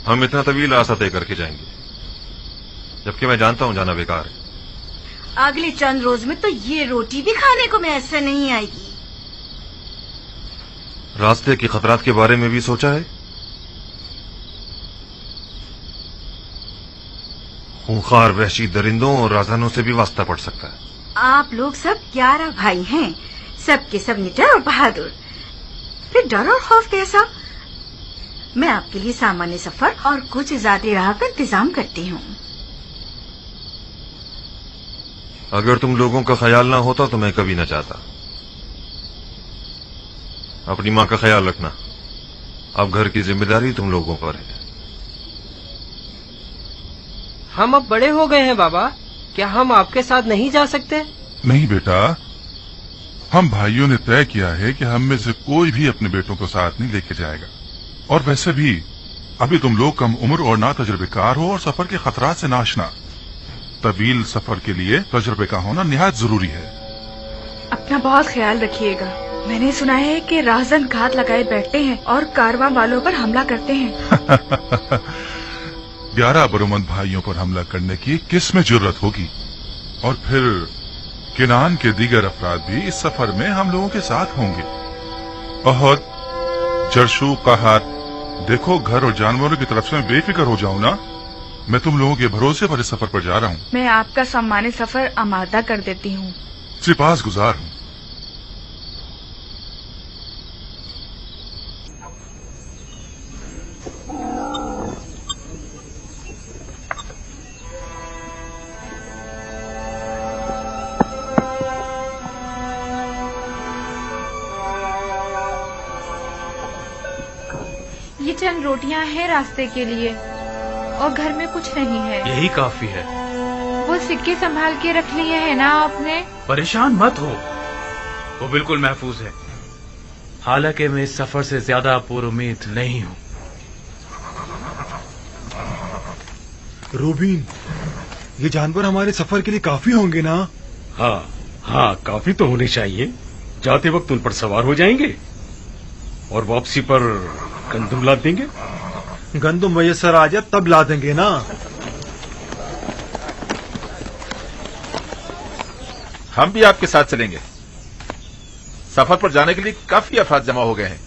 हम इतना तवील रास्ता तय करके जाएंगे, जबकि मैं जानता हूं जाना बेकार है। अगले चंद रोज में तो ये रोटी भी खाने को मैसर नहीं आएगी। रास्ते के खतरात के बारे में भी सोचा है? खूंखार वहशी दरिंदों और राजहानों से भी वास्ता पड़ सकता है। आप लोग सब 11 भाई हैं, सब के सब निडर और बहादुर, फिर डर और खौफ कैसा? मैं आपके लिए सामान्य सफर और कुछ ज्यादा राह का इंतजाम करती हूँ। अगर तुम लोगों का ख्याल ना होता तो मैं कभी न चाहता। अपनी माँ का ख्याल रखना। अब घर की जिम्मेदारी तुम लोगों पर है। हम अब बड़े हो गए हैं बाबा, क्या हम आपके साथ नहीं जा सकते? नहीं बेटा, हम भाइयों ने तय किया है कि हम में से कोई भी अपने बेटों को साथ नहीं लेके जाएगा। और वैसे भी अभी तुम लोग कम उम्र और ना तजुर्बेकार हो और सफर के खतरात से नाशना। तवील सफर के लिए तजुर्बे का होना निहायत जरूरी है। अपना बहुत ख्याल रखिएगा। मैंने सुना है कि राहजन घात लगाए बैठते हैं और कारवां वालों पर हमला करते हैं। 11 बरोमंद भाइयों पर हमला करने की किस में जुर्रत होगी? और फिर किनान के दीगर अफराद भी इस सफर में हम लोगों के साथ होंगे। अहद, जरशु, कहत, देखो घर और जानवरों की तरफ से मैं बेफिक्र हो जाऊं ना। मैं तुम लोगों के भरोसे पर इस सफर पर जा रहा हूँ। मैं आपका सम्मानी सफर आमादा कर देती हूँ। सिपास गुजार हूँ। ये चंद रोटियां हैं रास्ते के लिए और घर में कुछ नहीं है। यही काफी है। वो सिक्के संभाल के रख लिए है ना आपने? परेशान मत हो, वो बिल्कुल महफूज है। हालांकि मैं इस सफर से ज्यादा पुरुम्मीद नहीं हूँ। रूबीन, ये जानवर हमारे सफर के लिए काफी होंगे ना? हाँ, काफी तो होने चाहिए। जाते वक्त उन पर सवार हो जाएंगे और वापसी पर गंदुम ला देंगे। गंदुम मैसर आ जाए तब ला देंगे ना। हम भी आपके साथ चलेंगे। सफर पर जाने के लिए काफी अफराद जमा हो गए हैं।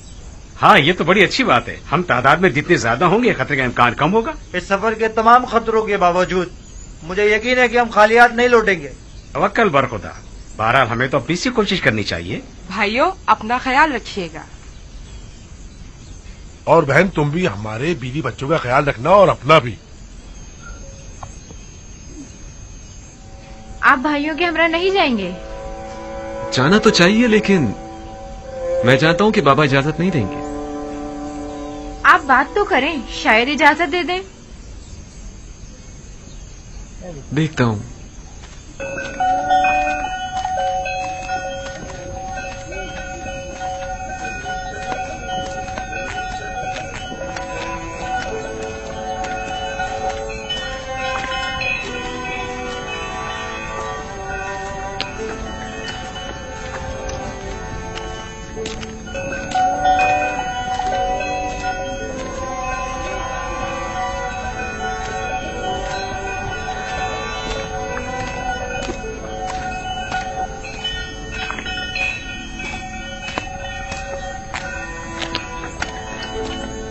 हाँ, ये तो बड़ी अच्छी बात है। हम तादाद में जितने ज्यादा होंगे खतरे का इम्कान कम होगा। इस सफर के तमाम खतरों के बावजूद मुझे यकीन है कि हम खाली हाथ नहीं लौटेंगे। तवक्कल बर खुदा। बहरहाल हमें तो अपनी सी कोशिश करनी चाहिए। भाइयों, अपना ख्याल रखिएगा। और बहन, तुम भी हमारे बीवी बच्चों का ख्याल रखना और अपना भी। आप भाइयों के हमरा नहीं जाएंगे? जाना तो चाहिए, लेकिन मैं चाहता हूँ कि बाबा इजाजत नहीं देंगे। आप बात तो करें, शायद इजाजत दे दें। देखता हूँ।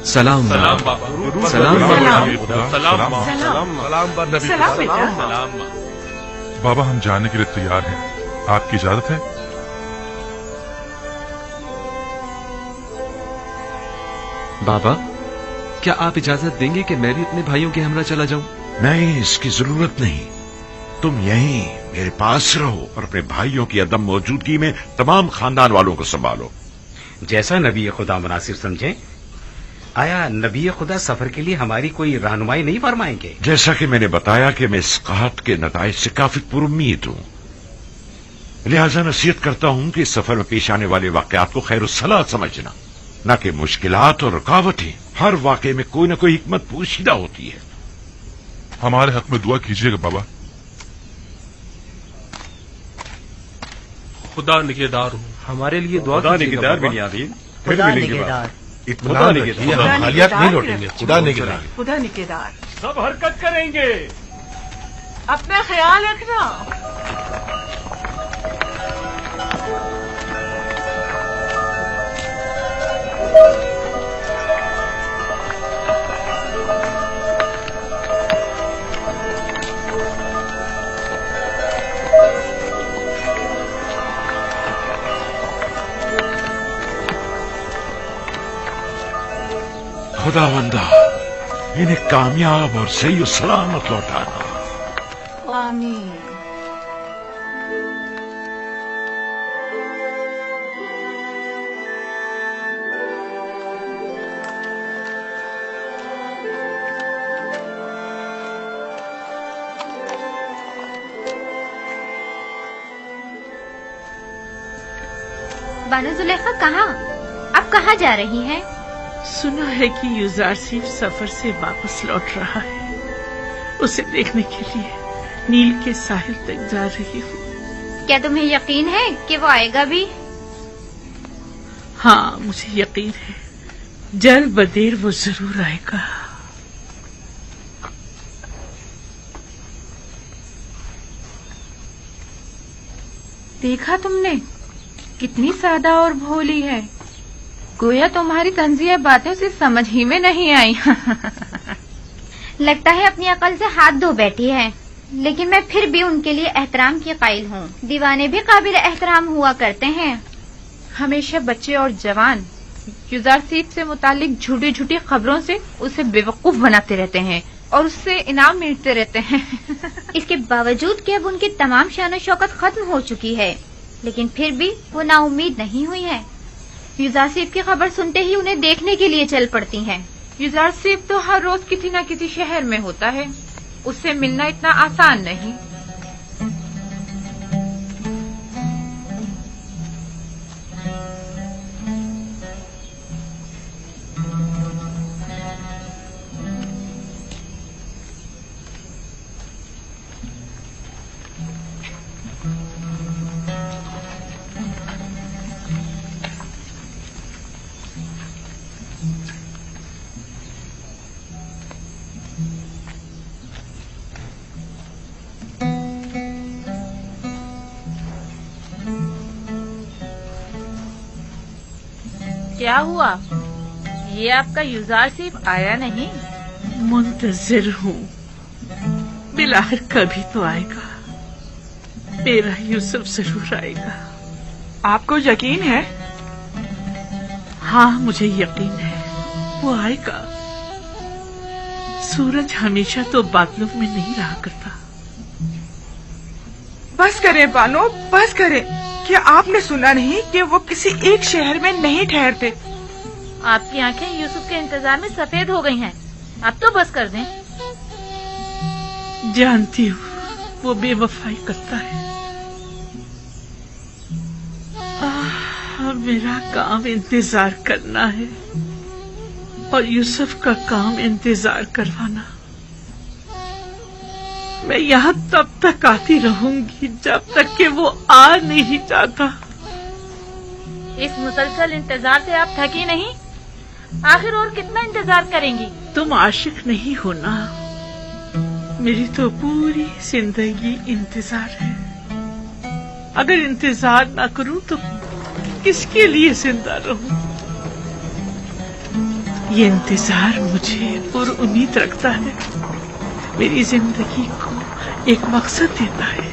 सलाम सलाम बाबा। सलाम सलाम बाबा, हम जाने के लिए तैयार हैं। आपकी इजाजत है? बाबा, क्या आप इजाजत देंगे कि मैं भी अपने भाइयों के हमरा चला जाऊं? नहीं, इसकी जरूरत नहीं। तुम यहीं मेरे पास रहो और अपने भाइयों की अदम मौजूदगी में तमाम खानदान वालों को संभालो। जैसा नबी खुदा मुनासिब समझे। आया नबी खुदा सफर के लिए हमारी कोई रहनुमाई नहीं फरमाएंगे? जैसा कि मैंने बताया कि मैं इस कहत के नताइज से काफी पुरुम्मीद हूँ, लिहाजा नसीहत करता हूँ कि इस सफर में पेश आने वाले वाकयात को खैरुस्सलाह समझना, न कि मुश्किलात और रुकावटें। हर वाकये में कोई न कोई हिकमत पोशीदा होती है। हमारे हक में दुआ कीजिएगा बाबा। खुदा निगहदार हूँ। हमारे लिए दुआ खुदा कीजिएगा निगहदार बाबा। बिनियामीन, फिर खुदा मिलेंगे निगहदार। बाबा। इत्मीनान रखिए, हम खालियात नहीं लौटेंगे। खुदा निगहदार। खुदा निगहदार। सब हरकत करेंगे। अपना ख्याल रखना। खुदावंदा इन्हें कामयाब और सही और सलामत लौटाना। आमीन। बानो जुलेखा कहाँ? अब कहाँ जा रही हैं? सुना है कि युजारसीफ सफर से वापस लौट रहा है। उसे देखने के लिए नील के साहिल तक जा रही हूँ। क्या तुम्हें यकीन है कि वो आएगा भी? हाँ, मुझे यकीन है। जल्द बदेर वो जरूर आएगा। देखा तुमने, कितनी सादा और भोली है। गोया तुम्हारी तंजिया बातें उसे समझ ही में नहीं आई। लगता है अपनी अकल से हाथ धो बैठी है, लेकिन मैं फिर भी उनके लिए एहतराम की कायल हूँ। दीवाने भी काबिल एहतराम हुआ करते हैं। हमेशा बच्चे और जवान युजारसीफ से मुतालिक झूठी झूठी खबरों से उसे बेवकूफ बनाते रहते हैं और उससे इनाम मिलते रहते हैं। इसके बावजूद कि अब उनकी तमाम शान शौकत खत्म हो चुकी है, लेकिन फिर भी वो नाउम्मीद नहीं हुई है। युजारसीफ की खबर सुनते ही उन्हें देखने के लिए चल पड़ती हैं। युजारसीफ तो हर रोज किसी न किसी शहर में होता है, उससे मिलना इतना आसान नहीं। क्या हुआ? ये आपका युजारसीफ आया नहीं? मुंतजिर हूँ, बिलाखिर कभी तो आएगा। मेरा यूसुफ जरूर आएगा। आपको यकीन है? हाँ, मुझे यकीन है वो आएगा। सूरज हमेशा तो बादलों में नहीं रहा करता। बस करें बानो, बस करें। क्या आपने सुना नहीं कि वो किसी एक शहर में नहीं ठहरते? आपकी आंखें यूसुफ के इंतजार में सफेद हो गई हैं। अब तो बस कर दें। जानती हूँ वो बेवफाई करता है। मेरा काम इंतजार करना है और यूसुफ का काम इंतजार करवाना। मैं यहाँ तब तक आती रहूंगी जब तक कि वो आ नहीं जाता। इस मुसलसल इंतजार से आप थकी नहीं? आखिर और कितना इंतजार करेंगी? तुम आशिक नहीं हो ना? मेरी तो पूरी जिंदगी इंतजार है। अगर इंतजार ना करूं तो किसके लिए जिंदा रहूं? ये इंतजार मुझे पुरुम्मीद रखता है, मेरी जिंदगी को एक मकसद देता है।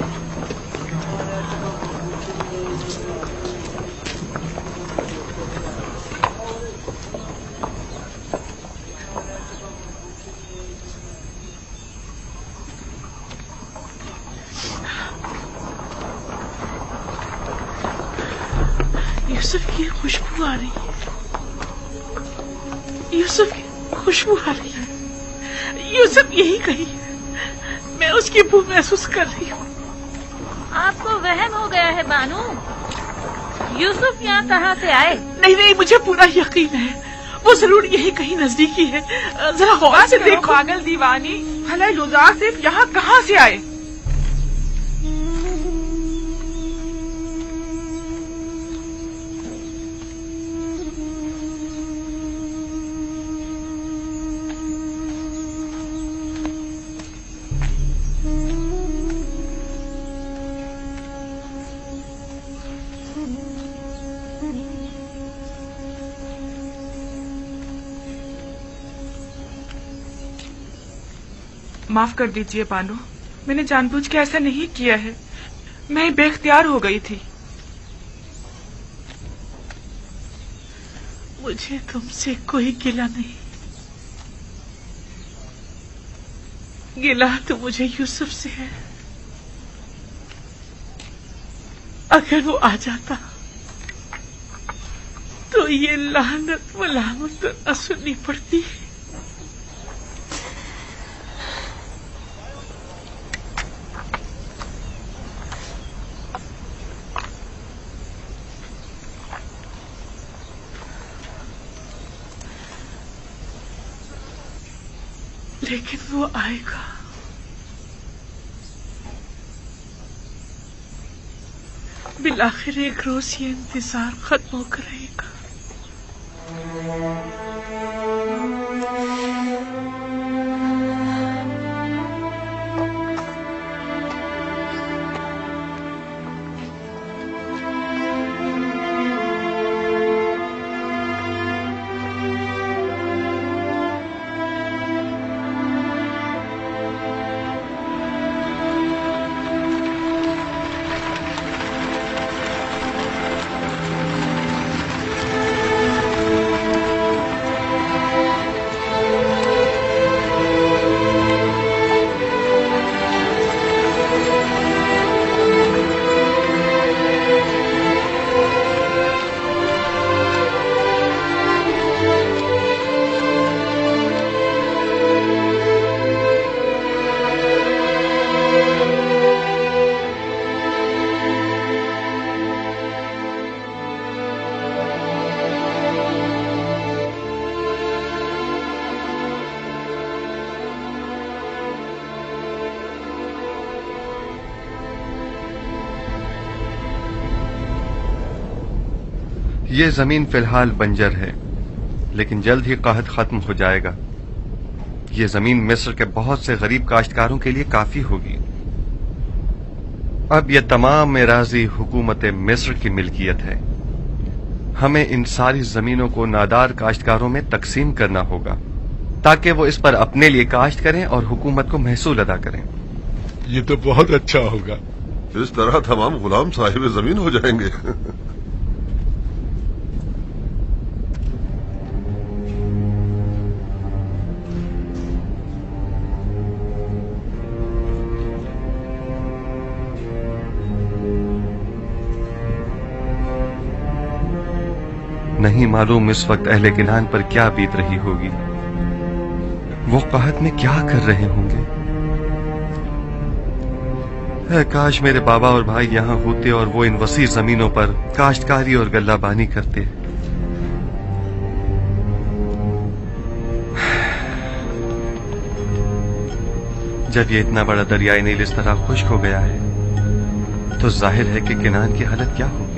यूसुफ की खुशबू आ रही है। यूसुफ की खुशबू आ रही है। यूसुफ यही कहीं है। मैं उसकी बू महसूस कर रही हूँ। आपको वहम हो गया है बानू। यूसुफ यहाँ कहाँ से आए? नहीं नहीं, मुझे पूरा यकीन है वो जरूर यही कहीं नजदीकी है। जरा गौर से देखो। पागल दीवानी, भला युजारसीफ यहाँ कहाँ से आए? माफ कर दीजिए बानो, मैंने जानबूझ के ऐसा नहीं किया है। मैं बेख्तियार हो गई थी। मुझे तुमसे कोई गिला नहीं। गिला तो मुझे यूसुफ से है। अगर वो आ जाता तो ये लानत मलामत न सुननी पड़ती। लेकिन वो आएगा। बिलाखिर एक रोज ये इंतजार खत्म होकर रहेगा। ये जमीन फिलहाल बंजर है, लेकिन जल्द ही कहत खत्म हो जाएगा। ये जमीन मिस्र के बहुत से गरीब काश्तकारों के लिए काफी होगी। अब यह तमाम एराजी हुकूमत मिस्र की मिल्कियत है। हमें इन सारी जमीनों को नादार काश्तकारों में तकसीम करना होगा ताकि वो इस पर अपने लिए काश्त करें और हुकूमत को महसूल अदा करें। ये तो बहुत अच्छा होगा। इस तरह तमाम गुलाम साहिब जमीन हो जाएंगे। नहीं मालूम इस वक्त अहले किनान पर क्या बीत रही होगी। वो कहत में क्या कर रहे होंगे। काश मेरे बाबा और भाई यहाँ होते और वो इन वसी जमीनों पर काश्तकारी और गल्लाबानी करते। जब ये इतना बड़ा दरियाई नील इस तरह खुश्क हो गया है तो जाहिर है कि किनान की हालत क्या होगी।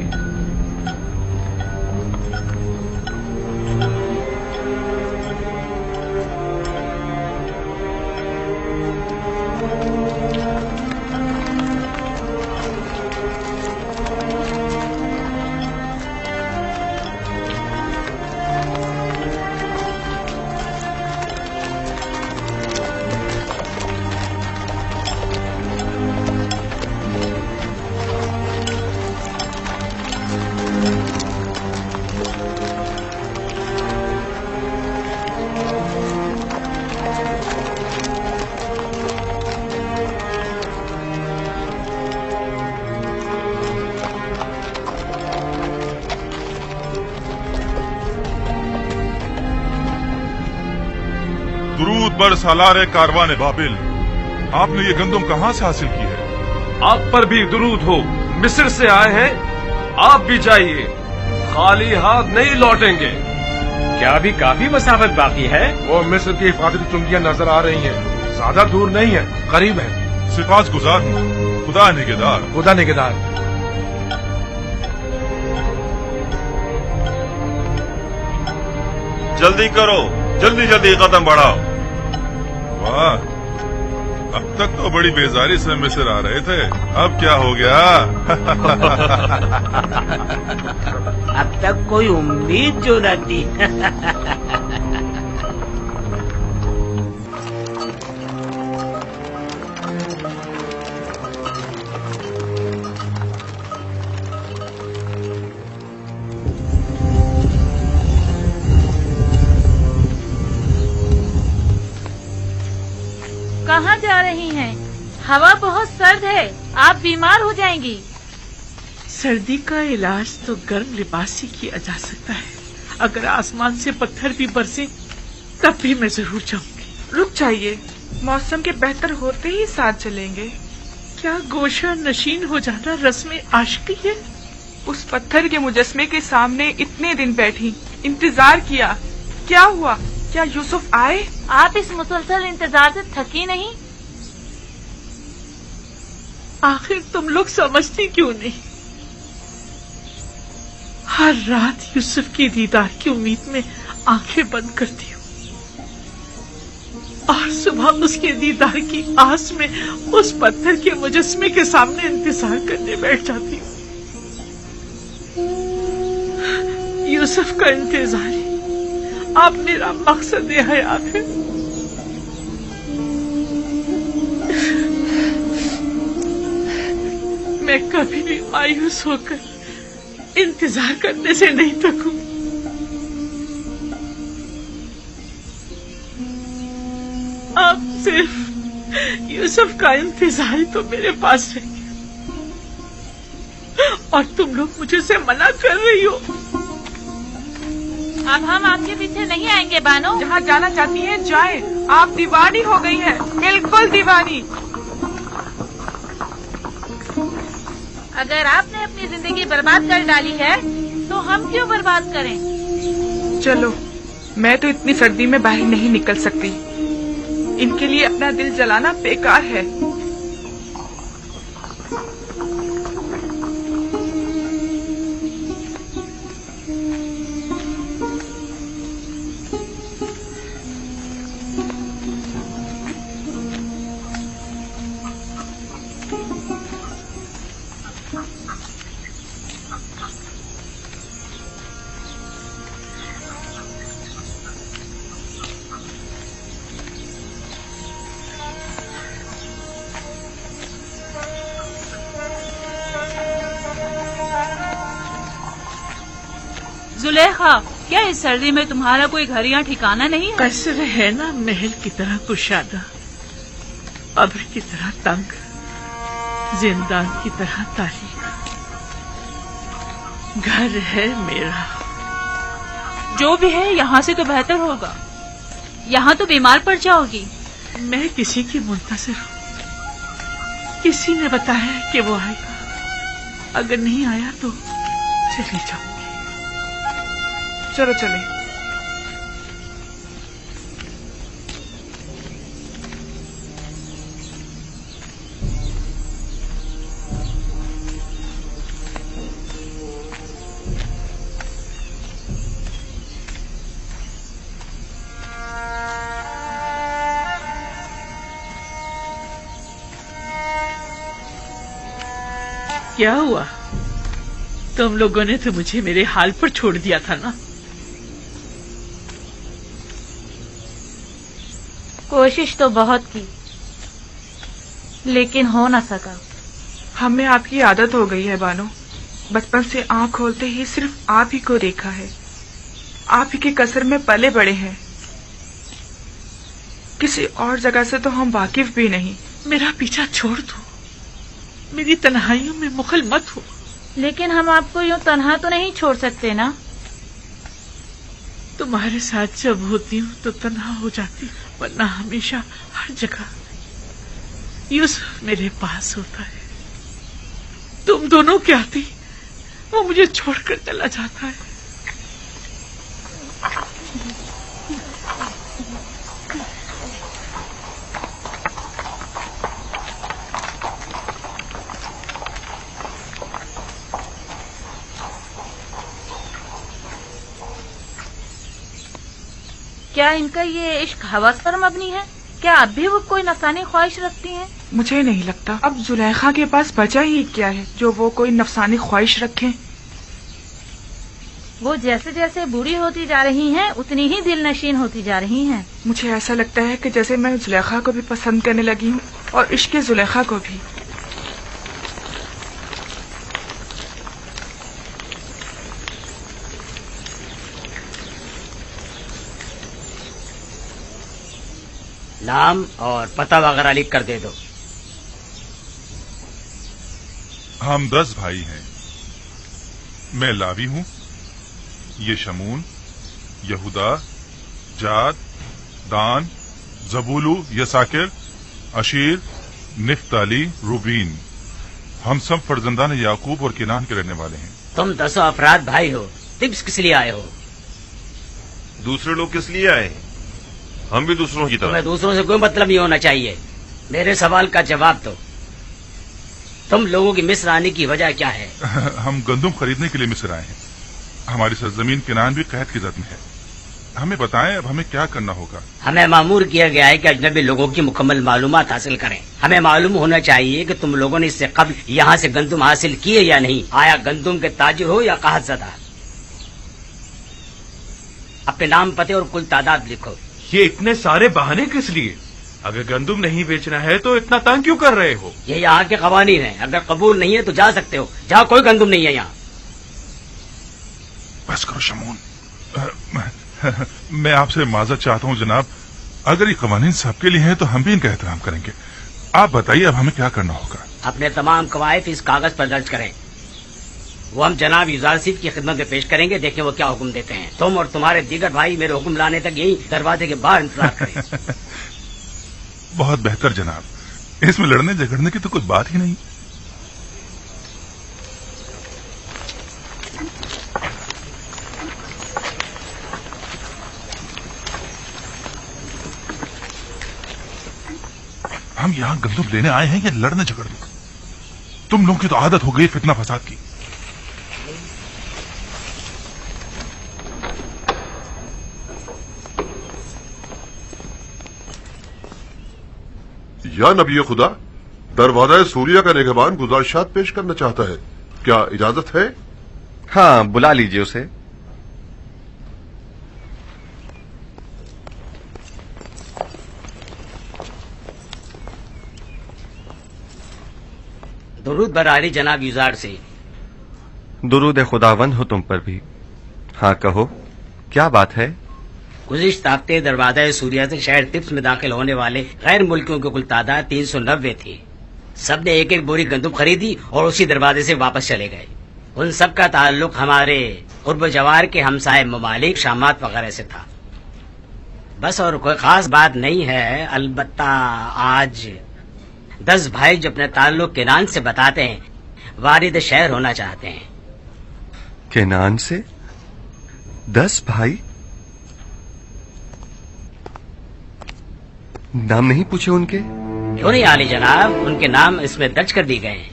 दुरूद बर सालारे कारवाने बाबिल, आपने ये गंदम कहाँ से हासिल की है? आप पर भी दुरूद हो। मिस्र से आए हैं, आप भी जाइए, खाली हाथ नहीं लौटेंगे। क्या अभी काफी मसाफत बाकी है? वो मिस्र की हिफाजती चुंगियां नजर आ रही हैं। ज्यादा दूर नहीं है, करीब है। सिफात गुजार हूँ, खुदा निगहदार। खुदा निगहदार। जल्दी करो, जल्दी जल्दी कदम बढ़ाओ। वाह, अब तक तो बड़ी बेजारी से मिस्र आ रहे थे, अब क्या हो गया? अब तक कोई उम्मीद जो न थी। कहाँ जा रही हैं? हवा बहुत सर्द है, आप बीमार हो जाएंगी। सर्दी का इलाज तो गर्म लिबास से किया जा सकता है। अगर आसमान से पत्थर भी बरसे तब भी मैं जरूर जाऊंगी। रुक जाइए, मौसम के बेहतर होते ही साथ चलेंगे। क्या गोशा नशीन हो जाना रस्म आशिकी है? उस पत्थर के मुजस्मे के सामने इतने दिन बैठी, इंतजार किया, क्या हुआ? क्या यूसुफ आए? आप इस मुसलसल इंतजार से थकी नहीं? आखिर तुम लोग समझती क्यों नहीं? हर रात यूसुफ की दीदार की उम्मीद में आंखें बंद करती हूँ और सुबह उसके दीदार की आस में उस पत्थर के मुजस्मे के सामने इंतजार करने बैठ जाती हूँ। यूसुफ का इंतजार ही अब मेरा मकसद हयात है। मैं कभी भी मायूस होकर इंतजार करने से नहीं थकूं। अब सिर्फ यूसुफ का इंतजार ही तो मेरे पास रह गया और तुम लोग मुझे से मना कर रही हो। अब हम आपके पीछे नहीं आएंगे बानो। जहाँ जाना चाहती हैं जाएं। आप दीवानी हो गई हैं, बिल्कुल दीवानी। अगर आपने अपनी जिंदगी बर्बाद कर डाली है तो हम क्यों बर्बाद करें? चलो, मैं तो इतनी सर्दी में बाहर नहीं निकल सकती। इनके लिए अपना दिल जलाना बेकार है। जुलेखा, क्या इस सर्दी में तुम्हारा कोई घर या ठिकाना नहीं है? कसर है ना, महल की तरह कुशादा, कब्र की तरह तंग, जिंदान की तरह तारीख। घर है मेरा। जो भी है यहाँ से तो बेहतर होगा। यहाँ तो बीमार पड़ जाओगी। मैं किसी की मुंतज़िर हूँ। किसी ने बताया कि वो आएगा। अगर नहीं आया तो चली जाऊंगी। चलो चले। क्या हुआ? तुम लोगों ने तो मुझे मेरे हाल पर छोड़ दिया था ना। कोशिश तो बहुत की, लेकिन हो ना सका। हमें आपकी आदत हो गई है बानो। बचपन से आँख खोलते ही सिर्फ आप ही को देखा है। आप ही के कसर में पले बड़े हैं। किसी और जगह से तो हम वाकिफ भी नहीं। मेरा पीछा छोड़ दो। मेरी तन्हाइयों में मुखल मत हो। लेकिन हम आपको यूं तन्हा तो नहीं छोड़ सकते ना। तुम्हारे साथ जब होती हूँ तो तन्हा हो जाती, वरना हमेशा हर जगह यूसुफ मेरे पास होता है। तुम दोनों क्या आती, वो मुझे छोड़कर चला जाता है। क्या इनका ये इश्क हवस पर मबनी है? क्या अब भी वो कोई नफसानी ख्वाहिश रखती हैं? मुझे नहीं लगता। अब जुलेखा के पास बचा ही क्या है जो वो कोई नफसानी ख्वाहिश रखें। वो जैसे जैसे बूढ़ी होती जा रही हैं, उतनी ही दिल नशीन होती जा रही हैं। मुझे ऐसा लगता है कि जैसे मैं जुलेखा को भी पसंद करने लगी हूँ और इश्क जुलेखा को भी। नाम और पता वगैरह लिख कर दे दो। हम 10 भाई हैं। मैं लावी हूं, ये शमून, यहूदा, जाद, दान, जबूलू, यसाकिर, अशीर, निफ्ताली, रूबीन। हम सब फर्जंदान याकूब और किनान के रहने वाले हैं। तुम 10 अफराद भाई हो, टिप्स किस लिए आए हो? दूसरे लोग किस लिए आए हैं? हम भी दूसरों की तरह। तुम्हें दूसरों से कोई मतलब नहीं होना चाहिए। मेरे सवाल का जवाब दो। तुम लोगों की मिस्र आने की वजह क्या है? हम गंदुम खरीदने के लिए मिस्र आए हैं। हमारी सरजमीन किनान भी कैद की जद में है। हमें बताएं अब हमें क्या करना होगा। हमें मामूर किया गया है कि अजनबी लोगों की मुकम्मल मालूमात हासिल करें। हमें मालूम होना चाहिए कि तुम लोगों ने इससे कबल यहाँ से गंदुम हासिल किए या नहीं। आया गंदुम के ताजिर हो या काहतज़दा। अपने नाम, पते और कुल तादाद लिखो। ये इतने सारे बहाने किस लिए? अगर गंदुम नहीं बेचना है तो इतना तंग क्यों कर रहे हो? ये यहाँ के कवानीन हैं। अगर कबूल नहीं है तो जा सकते हो। जहाँ कोई गंदुम नहीं है यहाँ। बस करो शमून। मैं आपसे माजरत चाहता हूँ जनाब। अगर ये कवानीन सबके लिए हैं तो हम भी इनका एहतराम करेंगे। आप बताइए अब हमें क्या करना होगा। अपने तमाम कवायद इस कागज पर दर्ज करें। वो हम जनाब यूजारसीफ की खिदमत में पेश करेंगे। देखें वो क्या हुक्म देते हैं। तुम और तुम्हारे दीगर भाई मेरे हुक्म लाने तक यही दरवाजे के बाहर इंतजार करें। बहुत बेहतर जनाब। इसमें लड़ने झगड़ने की तो कुछ बात ही नहीं। हम यहाँ गंदुम लेने आए हैं या लड़ने झगड़ने? तुम लोगों की तो आदत हो गई फितना फसाद की। या नबी खुदा, दरवाजा सूरिया का निगहबान गुजारिशात पेश करना चाहता है। क्या इजाजत है? हाँ, बुला लीजिए उसे। दुरूद बरारी जनाब यूजार से। दुरूद खुदावंद हो तुम पर भी। हाँ कहो, क्या बात है? गुज़िश्ता हफ्ते दरवाजा सूरिया से शहर तिब्स में दाखिल होने वाले गैर मुल्कियों की कुल तादाद 390 थी। सबने एक एक बोरी गंदुम खरीदी और उसी दरवाजे से वापस चले गए। उन सब का ताल्लुक हमारे उर्ब जवार के हमसाए ममालिक शामात वगैरह से था। बस और कोई खास बात नहीं है। अलबत्ता आज 10 भाई जो अपने ताल्लुक किनान से बताते हैं वारिद शहर होना चाहते हैं। किनान से 10 भाई? नाम नहीं पूछे उनके? क्यों नहीं आली जनाब, उनके नाम इसमें दर्ज कर दिए गए हैं।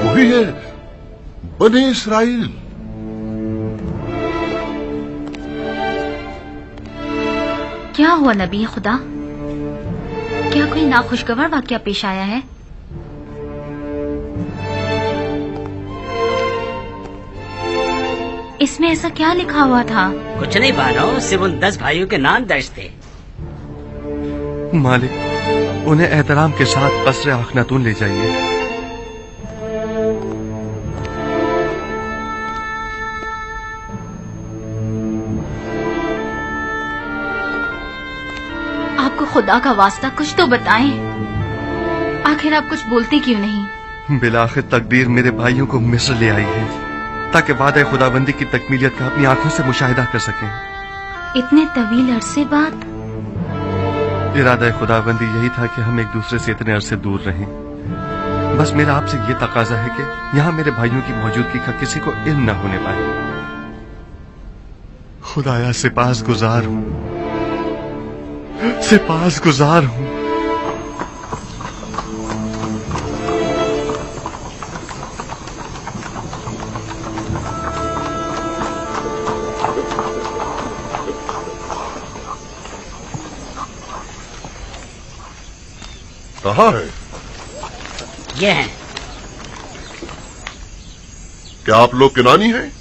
वही है, बने इसराइल। क्या हुआ नबी खुदा? क्या कोई नाखुशगवार वाकया पेश आया है? इसमें ऐसा क्या लिखा हुआ था? कुछ नहीं बानो, सिर्फ उन 10 भाइयों के नाम दर्ज थे। मालिक, उन्हें एहतराम के साथ कसरे अखनातून ले जाइए। आपको खुदा का वास्ता कुछ तो बताएं। आखिर आप कुछ बोलते क्यों नहीं? बिलाखिर तकदीर मेरे भाइयों को मिस्र ले आई है ताकि वादा खुदाबंदी की तकमीलियत का अपनी आंखों से मुशाहिदा कर सकें। इतने तवील अरसे बाद? इरादा खुदाबंदी यही था कि हम एक दूसरे से इतने अरसे दूर रहें। बस मेरा आपसे ये तकाजा है कि यहाँ मेरे भाइयों की मौजूदगी का किसी को इल्म न होने पाए। खुदाया सिपासगुजार हूँ, सिपासगुजार हूँ। कहाँ है? ये हैं। क्या आप लोग किनानी हैं?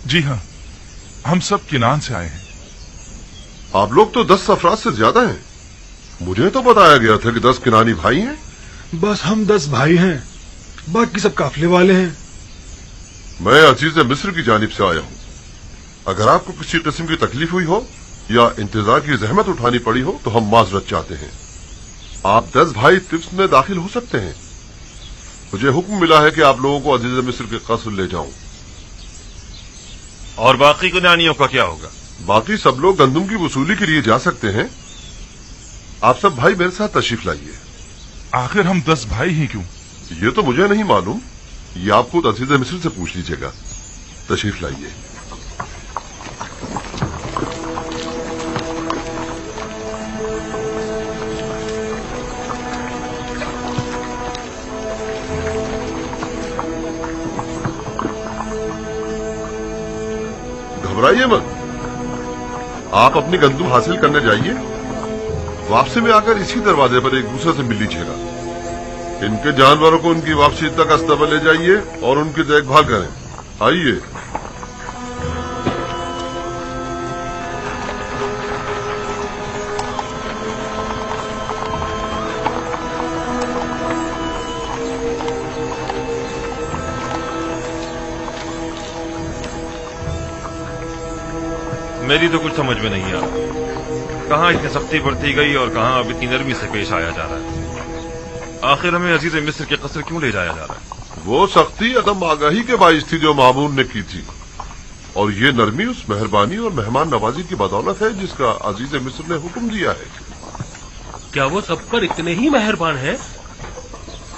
जी हाँ, हम सब किनान से आए हैं। आप लोग तो 10 अफराद से ज्यादा हैं। मुझे तो बताया गया था कि 10 किनानी भाई हैं। बस हम 10 भाई हैं, बाकी सब काफिले वाले हैं। मैं अजीज मिस्र की जानिब से आया हूँ। अगर आपको किसी किस्म की तकलीफ हुई हो या इंतजार की जहमत उठानी पड़ी हो तो हम माजरत चाहते हैं। आप 10 भाई तिब्स में दाखिल हो सकते हैं। मुझे हुक्म मिला है कि आप लोगों को अजीज मिस्र के कस्र ले जाऊं। और बाकी कुनानियों का क्या होगा? बाकी सब लोग गंदुम की वसूली के लिए जा सकते हैं। आप सब भाई मेरे साथ तशरीफ लाइए। आखिर हम 10 भाई ही क्यों? ये तो मुझे नहीं मालूम, ये आप खुद अजीज मिस्र से पूछ लीजिएगा। तशरीफ लाइए। घबराइए मत, आप अपनी गंदुम हासिल करने जाइए। वापसी में आकर इसी दरवाजे पर एक दूसरे से मिल लीजिएगा। इनके जानवरों को उनकी वापसी तक अस्तबल ले जाइए और उनकी देखभाल करें। आइए। मेरी तो कुछ समझ में नहीं आ रहा, कहाँ इतनी सख्ती बरती गई और कहाँ अब इतनी नरमी से पेश आया जा रहा है। आखिर हमें अजीज मिस्र के कस्र क्यों ले जाया जा रहा है? वो सख्ती अदम आगाही के बाइस थी जो मामून ने की थी, और ये नरमी उस मेहरबानी और मेहमान नवाजी की बदौलत है जिसका अजीज मिस्र ने हुक्म दिया है। क्या वो सब पर इतने ही मेहरबान हैं?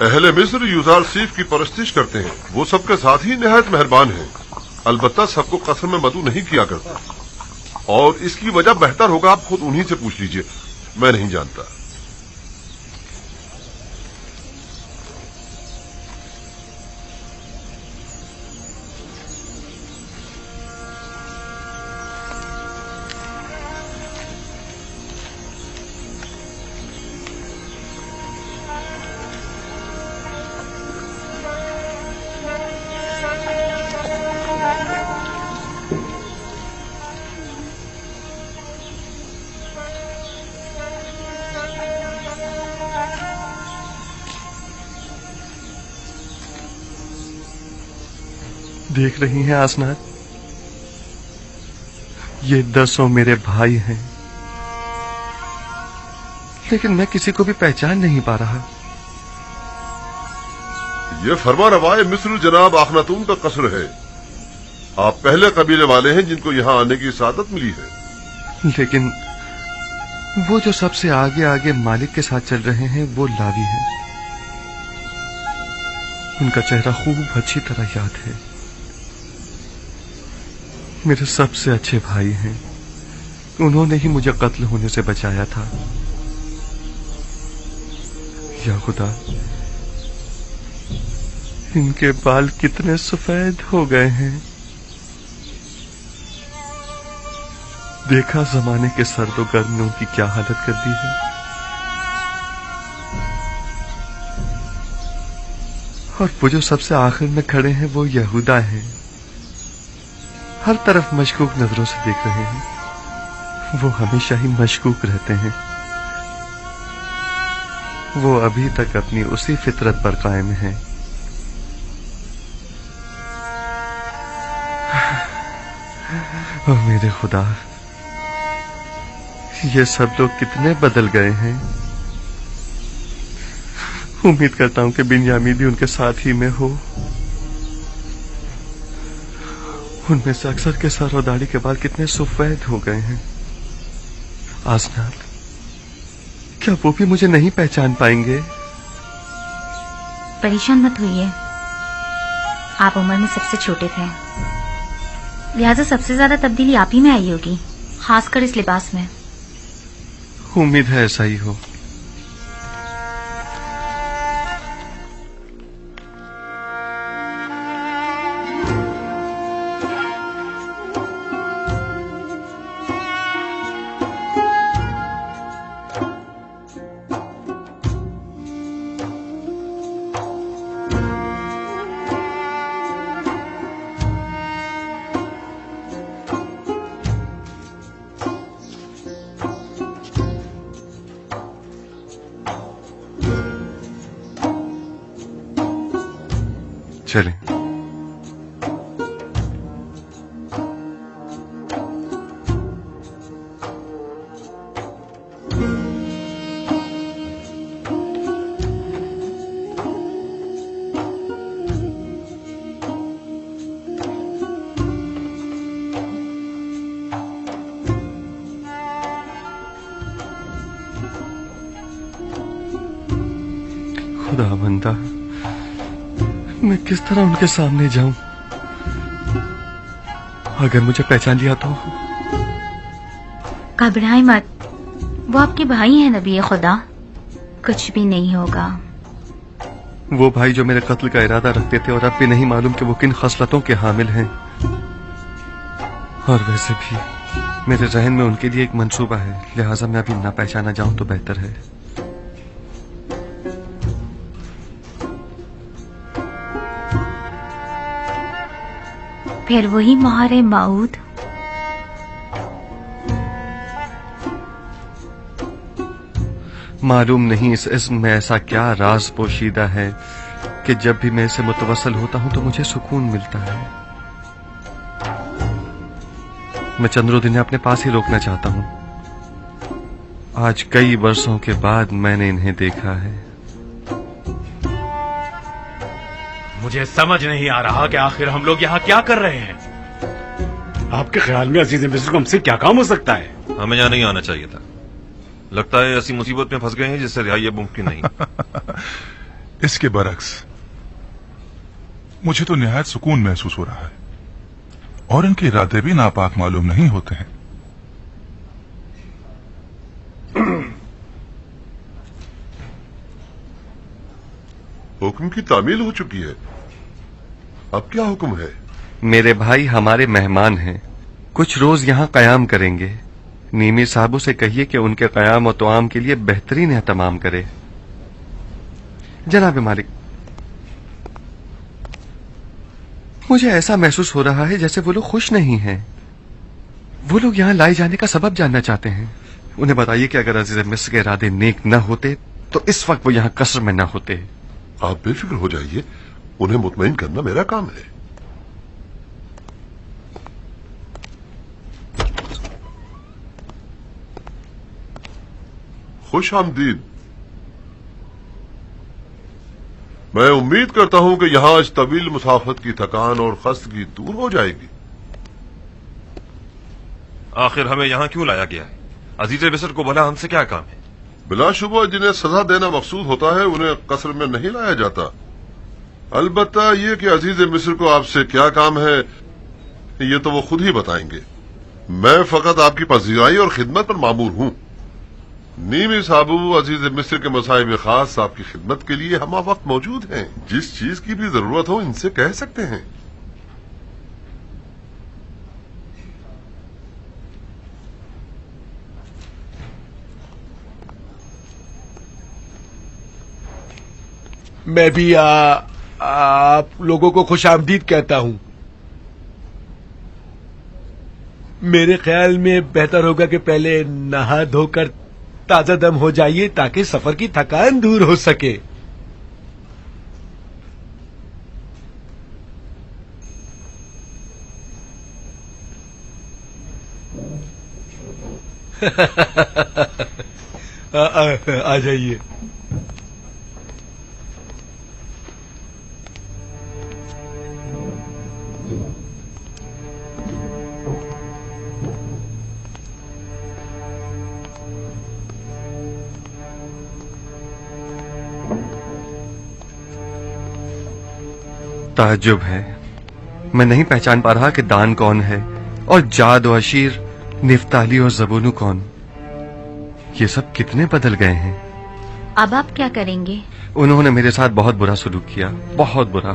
अहले मिस्र यूजार सीफ की परस्तिश करते हैं। वो सबके साथ ही निहायत मेहरबान हैं। अलबत्ता सबको कस्र में मदू नहीं किया करता, और इसकी वजह बेहतर होगा आप खुद उन्हीं से पूछ लीजिए। मैं नहीं जानता। देख रही हैं आसनाद, ये 10 मेरे भाई हैं, लेकिन मैं किसी को भी पहचान नहीं पा रहा। ये फरमा रवाए मिस्र जनाब आखनातून का कस्र है। आप पहले कबीले वाले हैं जिनको यहाँ आने की सादत मिली है। लेकिन वो जो सबसे आगे आगे मालिक के साथ चल रहे हैं वो लावी हैं। उनका चेहरा खूब अच्छी तरह याद है। मेरे सबसे अच्छे भाई हैं। उन्होंने ही मुझे कत्ल होने से बचाया था। या खुदा, इनके बाल कितने सफेद हो गए हैं। देखा जमाने के सर्द गर्म ने उनकी क्या हालत कर दी है। और वो जो सबसे आखिर में खड़े हैं वो यहूदा हैं। हर तरफ मशकूक नजरों से देख रहे हैं। वो हमेशा ही मशकूक रहते हैं। वो अभी तक अपनी उसी फितरत पर कायम हैं। ओ मेरे खुदा, ये सब लोग कितने बदल गए हैं। उम्मीद करता हूं कि बिन्यामीन भी उनके साथ ही में हो। उनमें से अक्सर के सर और दाढ़ी के बाल कितने सफेद हो गए हैं। आसनाद, क्या वो भी मुझे नहीं पहचान पाएंगे? परेशान मत होइए, आप उम्र में सबसे छोटे थे, लिहाजा सबसे ज्यादा तब्दीली आप ही में आई होगी, खासकर इस लिबास में। उम्मीद है ऐसा ही हो। चलें। खुदावंदा, मैं किस तरह उनके सामने जाऊं? अगर मुझे पहचान लिया तो? घबराए मत, वो आपके भाई हैं नबी खुदा, कुछ भी नहीं होगा। वो भाई जो मेरे कत्ल का इरादा रखते थे और अब भी नहीं मालूम कि वो किन खसलतों के हामिल हैं। और वैसे भी मेरे जहन में उनके लिए एक मंसूबा है, लिहाजा मैं अभी ना पहचाना जाऊं तो बेहतर है। फिर वही मोहर माऊद। मालूम नहीं इस इस्म में ऐसा क्या राज पोशीदा है कि जब भी मैं इसे मुतवस्सल होता हूं तो मुझे सुकून मिलता है। मैं चंद्रोद इन्हें अपने पास ही रोकना चाहता हूं। आज कई वर्षों के बाद मैंने इन्हें देखा है। मुझे समझ नहीं आ रहा कि आखिर हम लोग यहाँ क्या कर रहे हैं। आपके ख्याल में अजीज मिस्र को हमसे क्या काम हो सकता है? हमें यहाँ नहीं आना चाहिए था। लगता है ऐसी मुसीबत में फंस गए हैं जिससे रिहाई अब मुमकिन नहीं। इसके बरक्स मुझे तो निहायत सुकून महसूस हो रहा है और इनके इरादे भी नापाक मालूम नहीं होते हैं। हुक्म की तामील हो चुकी है, अब क्या हुक्म है? मेरे भाई हमारे मेहमान हैं, कुछ रोज यहाँ कयाम करेंगे। नीमी साहबों से कहिए कि उनके कयाम और तोआम के लिए बेहतरीन एहतमाम करे। जनाब मालिक, मुझे ऐसा महसूस हो रहा है जैसे वो लोग खुश नहीं हैं। वो लोग यहाँ लाए जाने का सबब जानना चाहते हैं। उन्हें बताइए कि अगर अजीज मिस्र के इरादे नेक न होते तो इस वक्त वो यहाँ कसर में न होते। आप बेफिक्र हो जाइए, उन्हें मुतमईन करना मेरा काम है। खुश आमदीद। मैं उम्मीद करता हूं कि यहां इस तवील मुसाफत की थकान और खस्तगी दूर हो जाएगी। आखिर हमें यहाँ क्यों लाया गया है? अजीज मिस्र को भला हमसे क्या काम है? बिलाशुबा जिन्हें सजा देना मकसूद होता है उन्हें कसर में नहीं लाया जाता। अलबत्ता ये कि अजीज मिस्र को आपसे क्या काम है ये तो वो खुद ही बताएंगे। मैं फकत आपकी पजीराई और खिदमत पर मामूर हूं। नीमी साबू अजीज मिस्र के मसाइब खास आपकी खिदमत के लिए हम वक्त मौजूद हैं। जिस चीज की भी जरूरत हो इनसे कह सकते हैं। मैं भी आप लोगों को खुश आमदीद कहता हूं। मेरे ख्याल में बेहतर होगा कि पहले नहा धोकर ताजा दम हो जाइए ताकि सफर की थकान दूर हो सके। आ जाइए। ताज्जुब है, मैं नहीं पहचान पा रहा कि दान कौन है और जाद और अशीर, निफ्ताली और जबूनू कौन। ये सब कितने बदल गए हैं। अब आप क्या करेंगे? उन्होंने मेरे साथ बहुत बुरा सलूक किया, बहुत बुरा।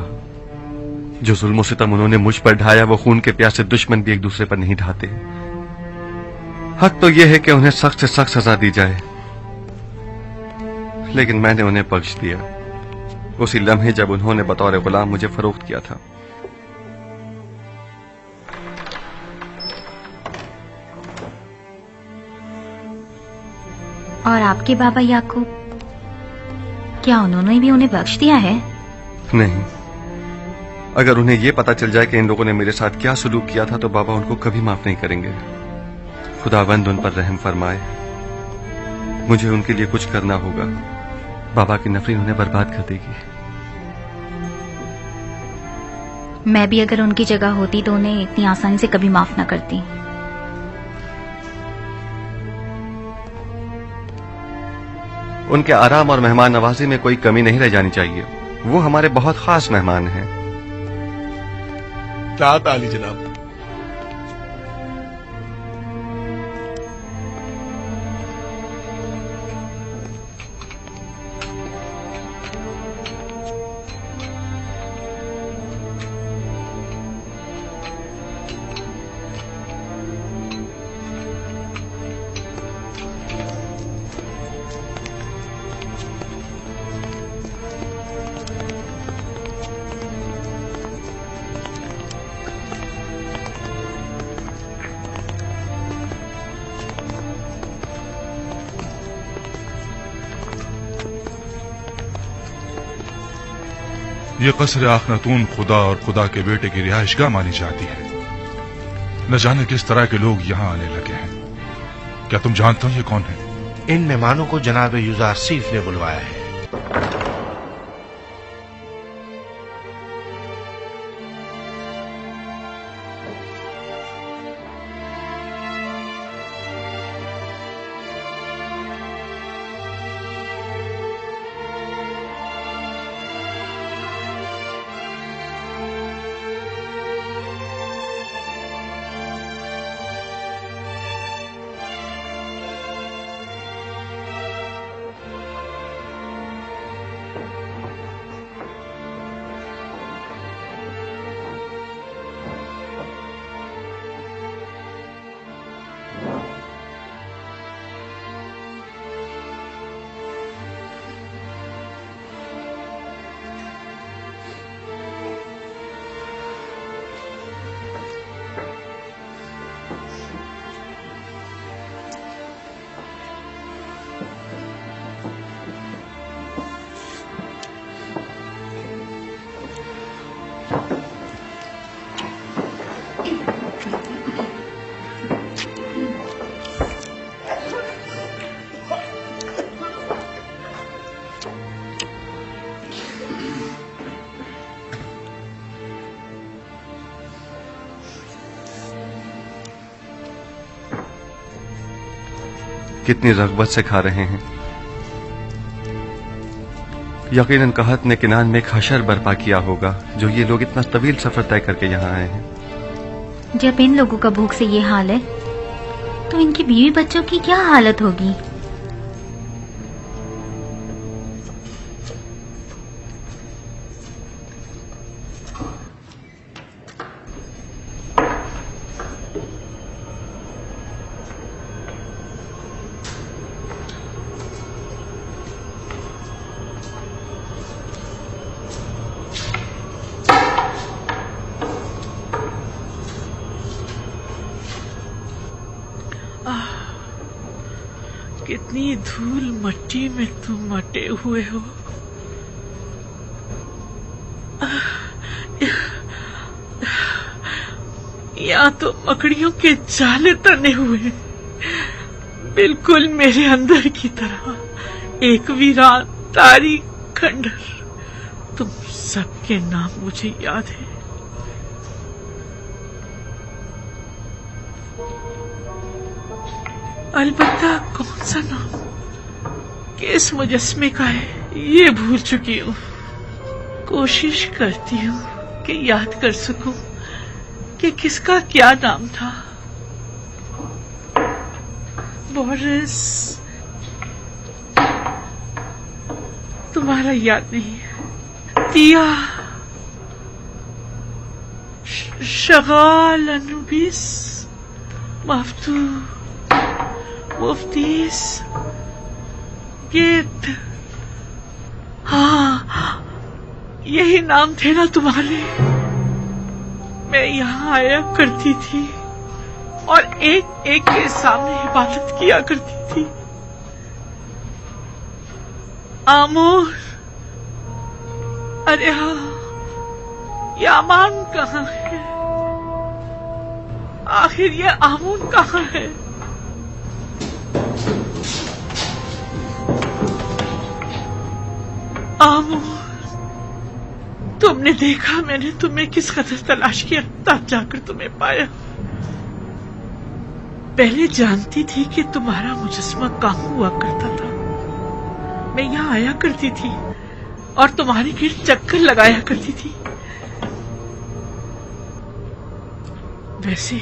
जो जुल्म सितम उन्होंने मुझ पर ढाया वो खून के प्यासे दुश्मन भी एक दूसरे पर नहीं ढाते। हक तो यह है कि उन्हें सख्त से सख्त सजा दी जाए, लेकिन मैंने उन्हें बख्श दिया उसी लम्हे जब उन्होंने बतौर गुलाम मुझे फरोख्त किया था। और आपके बाबा याकूब, क्या उन्होंने भी उन्हें बख्श दिया है? नहीं, अगर उन्हें यह पता चल जाए कि इन लोगों ने मेरे साथ क्या सलूक किया था तो बाबा उनको कभी माफ नहीं करेंगे। खुदावंद उन पर रहम फरमाए। मुझे उनके लिए कुछ करना होगा। बाबा की नफरत उन्हें बर्बाद कर देगी। मैं भी अगर उनकी जगह होती तो उन्हें इतनी आसानी से कभी माफ न करती। उनके आराम और मेहमान नवाजी में कोई कमी नहीं रह जानी चाहिए। वो हमारे बहुत खास मेहमान हैं। तात आली जनाब। ये कसर आखनतून खुदा और खुदा के बेटे की रिहाइशगाह मानी जाती है। न जाने किस तरह के लोग यहाँ आने लगे हैं। क्या तुम जानते हो ये कौन है? इन मेहमानों को जनाब युजारसीफ ने बुलवाया है। कितनी रग़बत से खा रहे हैं। यकीनन कहत ने किनान में एक हशर बर्पा किया होगा जो ये लोग इतना तवील सफर तय करके यहाँ आए हैं। जब इन लोगों का भूख से ये हाल है तो इनकी बीवी बच्चों की क्या हालत होगी। कितनी धूल मट्टी में तुम मटे हुए हो। यहाँ तो मकड़ियों के जाले तने हुए, बिल्कुल मेरे अंदर की तरह एक वीरान तारीख खंडर। तुम सबके नाम मुझे याद है। अलबत्ता कौन सा नाम किस मुजस्मे का है ये भूल चुकी हूँ। कोशिश करती हूँ कि याद कर सकूं कि किसका क्या नाम था। बोरिस, तुम्हारा याद नहीं है। तिया, शगाल, अनुबिस, मफ्तू, मुफ्तीस, गेट। हाँ, यही नाम थे ना तुम्हारे। मैं यहाँ आया करती थी और एक एक के सामने इबादत किया करती थी। आमोर, अरे हाँ, ये आमान कहाँ है? आखिर ये आमून कहाँ है? आमोर, तुमने देखा मैंने तुम्हें किस कदर तलाश किया, तब जाकर तुम्हें पाया। पहले जानती थी कि तुम्हारा मुजस्मा कहाँ हुआ करता था, मैं यहाँ आया करती थी और तुम्हारे गिर्द चक्कर लगाया करती थी। वैसे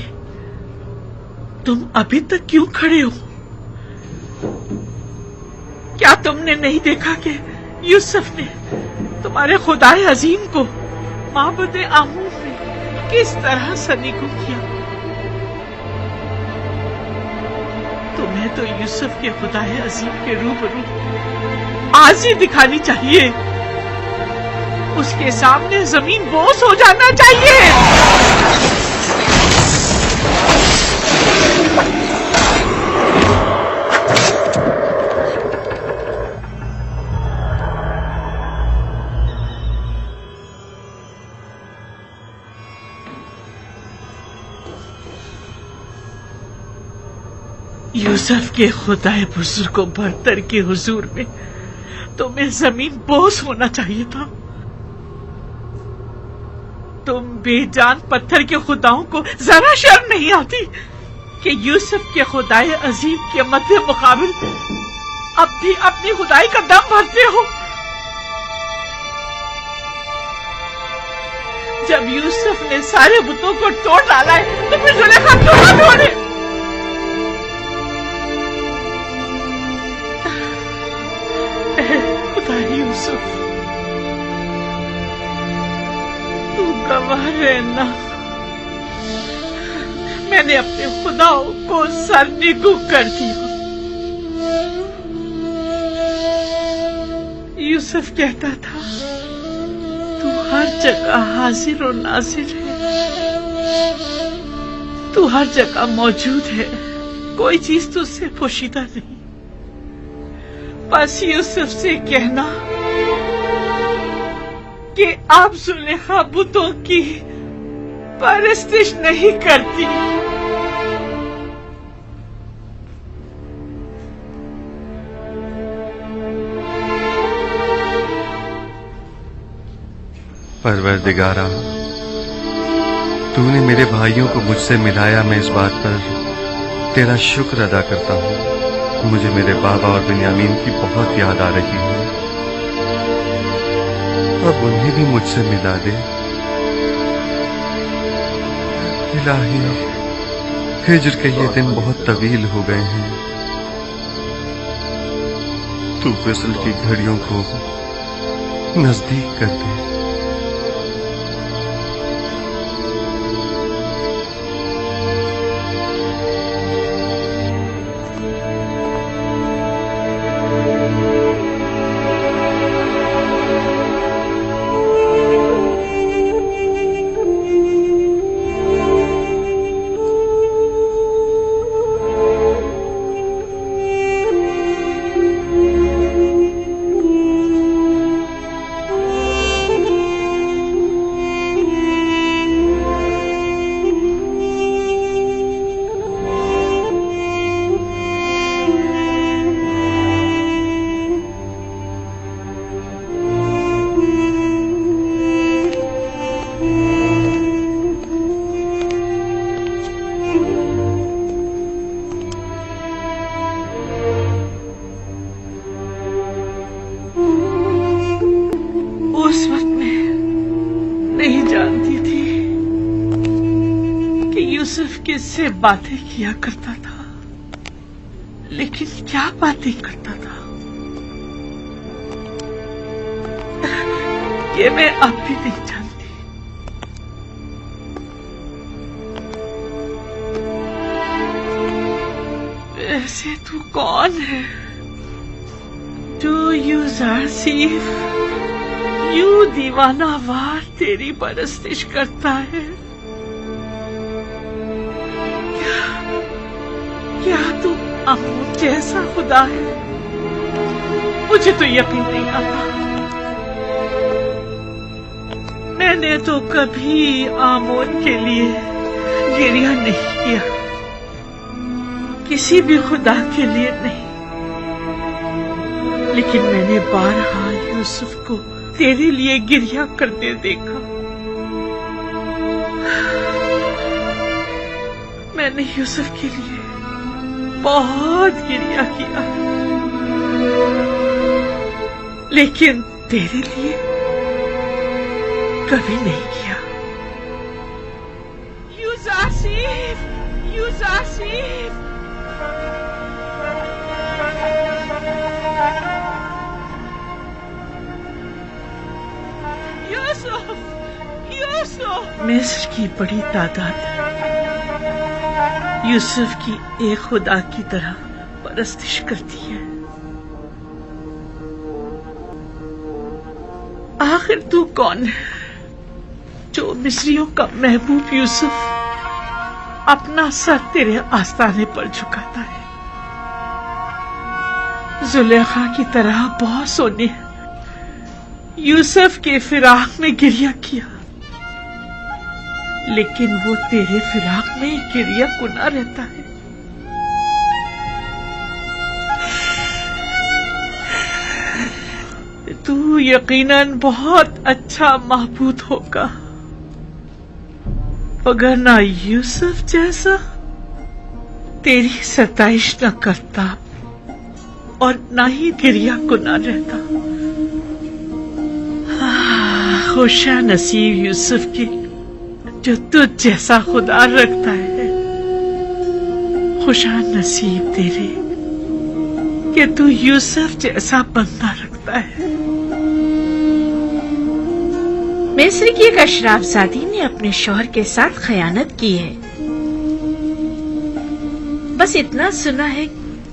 तुम अभी तक क्यों खड़े हो? क्या तुमने नहीं देखा कि यूसुफ ने तुम्हारे खुदाए अजीम को माबद आमूर में किस तरह सनीको किया? तुम्हें तो यूसुफ के खुदाए अजीम के रूबरू आज ही दिखानी चाहिए। उसके सामने जमीन बोस हो जाना चाहिए। यूसुफ के खुदाए बुजुर्गों बरतर के हुजूर में तुम्हें जमीन बोस होना चाहिए था। तुम बेजान पत्थर के खुदाओं को जरा शर्म नहीं आती कि यूसुफ के खुदाए अजीम के मध्य मुकाबिल अब भी अपनी खुदाई का दम भरते हो। जब यूसुफ ने सारे बुतों को तोड़ डाला है तो फिर जुलेखा क्यों ना तोड़े? यूसुफ, तू गवाह रहना, मैंने अपने खुदाओं को सरनिगू कर दिया। यूसुफ कहता था तू हर जगह हाजिर और नाजिर है, तू हर जगह मौजूद है, कोई चीज तुझसे पोशीदा नहीं। बस यूसुफ से कहना कि आप जुलेखा बुतों की परस्तिश नहीं करती। परवरदिगारा, तूने मेरे भाइयों को मुझसे मिलाया, मैं इस बात पर तेरा शुक्र अदा करता हूँ। मुझे मेरे बाबा और बिन्यामीन की बहुत याद आ रही है, अब उन्हें भी मुझसे मिला दे। इलाही, हिज्र के ये दिन बहुत तवील हो गए हैं, तू विसल की घड़ियों को नजदीक कर दे। किससे बातें किया करता था, लेकिन क्या बातें करता था ये मैं अब भी नहीं जानती। वैसे तू कौन है जो यूसुफ यूं दीवाना वार तेरी परस्तिश करता है? क्या तू अमून जैसा खुदा है? मुझे तो यकीन नहीं आता। मैंने तो कभी आमोन के लिए गिरिया नहीं किया, किसी भी खुदा के लिए नहीं, लेकिन मैंने बारहा यूसुफ को तेरे लिए गिरिया करते देखा। मैंने यूसुफ के लिए बहुत गिरिया किया, लेकिन तेरे लिए कभी नहीं किया। यूजासिफ, यूजासिफ, यूसुफ, यूसुफ। मिस्र की बड़ी तादाद यूसुफ की एक खुदा की तरह परस्तिश करती है। आखिर तू कौन है जो मिस्रियों का महबूब यूसुफ अपना सर तेरे आस्ताने पर झुकाता है? जुलेखा की तरह बहुत सोने यूसुफ के फिराक में गिरिया किया, लेकिन वो तेरे फिराक में गिरिया कुना रहता है। तू यकीनन बहुत अच्छा महबूद होगा, मगर ना यूसुफ जैसा तेरी सताइश न करता और ना ही गिरिया कुना रहता। खुशा नसीब यूसुफ की जो तुझ जैसा खुदा रखता है। खुशा नसीब तेरे कि तू यूसुफ जैसा बंदा रखता है। मिस्र की एक अशराफजादी ने अपने शौहर के साथ खयानत की है। बस इतना सुना है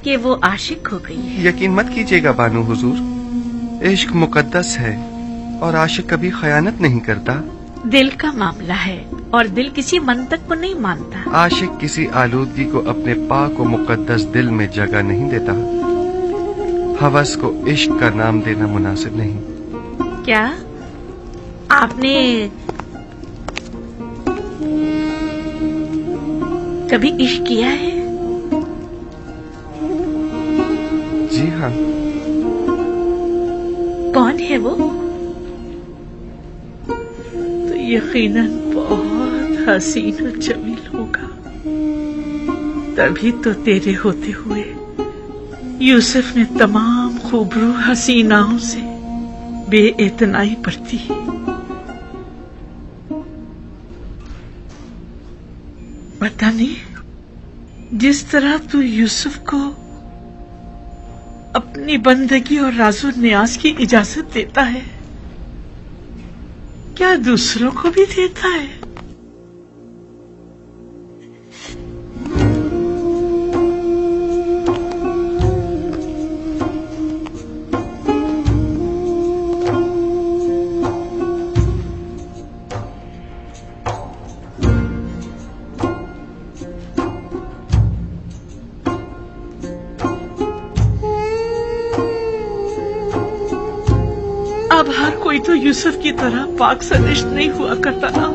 कि वो आशिक हो गई है। यकीन मत कीजिएगा बानू हुजूर, इश्क मुकद्दस है और आशिक कभी खयानत नहीं करता। दिल का मामला है और दिल किसी मंतक को नहीं मानता। आशिक किसी आलूदगी को अपने पाक और मुकद्दस दिल में जगह नहीं देता। हवस को इश्क का नाम देना मुनासिब नहीं। क्या आपने कभी इश्क किया है? जी हाँ। कौन है वो? तो यकीनन बहुत हसीन और जमील होगा, तभी तो तेरे होते हुए यूसुफ ने तमाम खूबरू हसीनाओं से बेइतनाई बरती। पता नहीं जिस तरह तू यूसुफ को अपनी बंदगी और राजो न्याज की इजाजत देता है, क्या दूसरों को भी देता है? अब हर कोई तो यूसुफ की तरह पाक सनिष्ठ नहीं हुआ करता ना।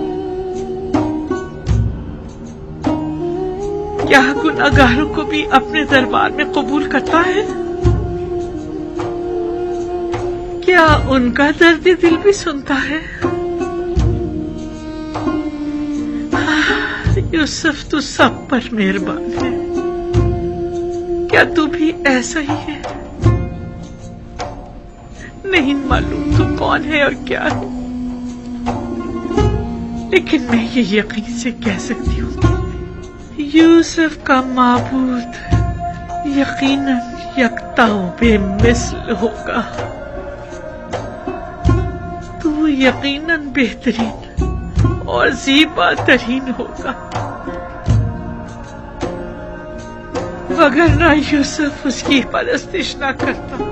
क्या गुनाहगारों को भी अपने दरबार में कबूल करता है? क्या उनका दर्द दिल भी सुनता है? यूसुफ तू सब पर मेहरबान है। क्या तू भी ऐसा ही है? नहीं मालूम तू कौन है और क्या है, लेकिन मैं ये यकीन से कह सकती हूँ यूसुफ का माबूद यकीनन यकता बेमिसल होगा। तू यकीनन बेहतरीन और ज़ीबा तरीन होगा, वगरना यूसुफ उसकी परस्तिश ना करता।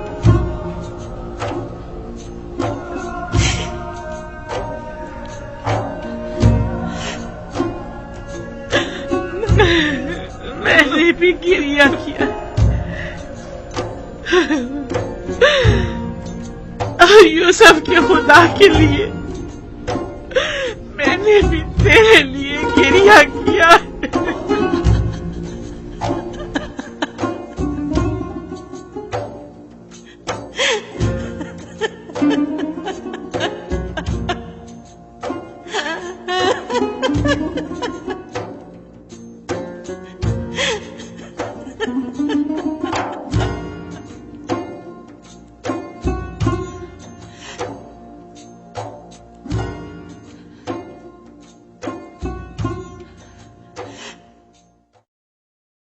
मैंने भी गिरिया किया, यूसुफ के खुदा के लिए मैंने भी तेरे लिए गिरिया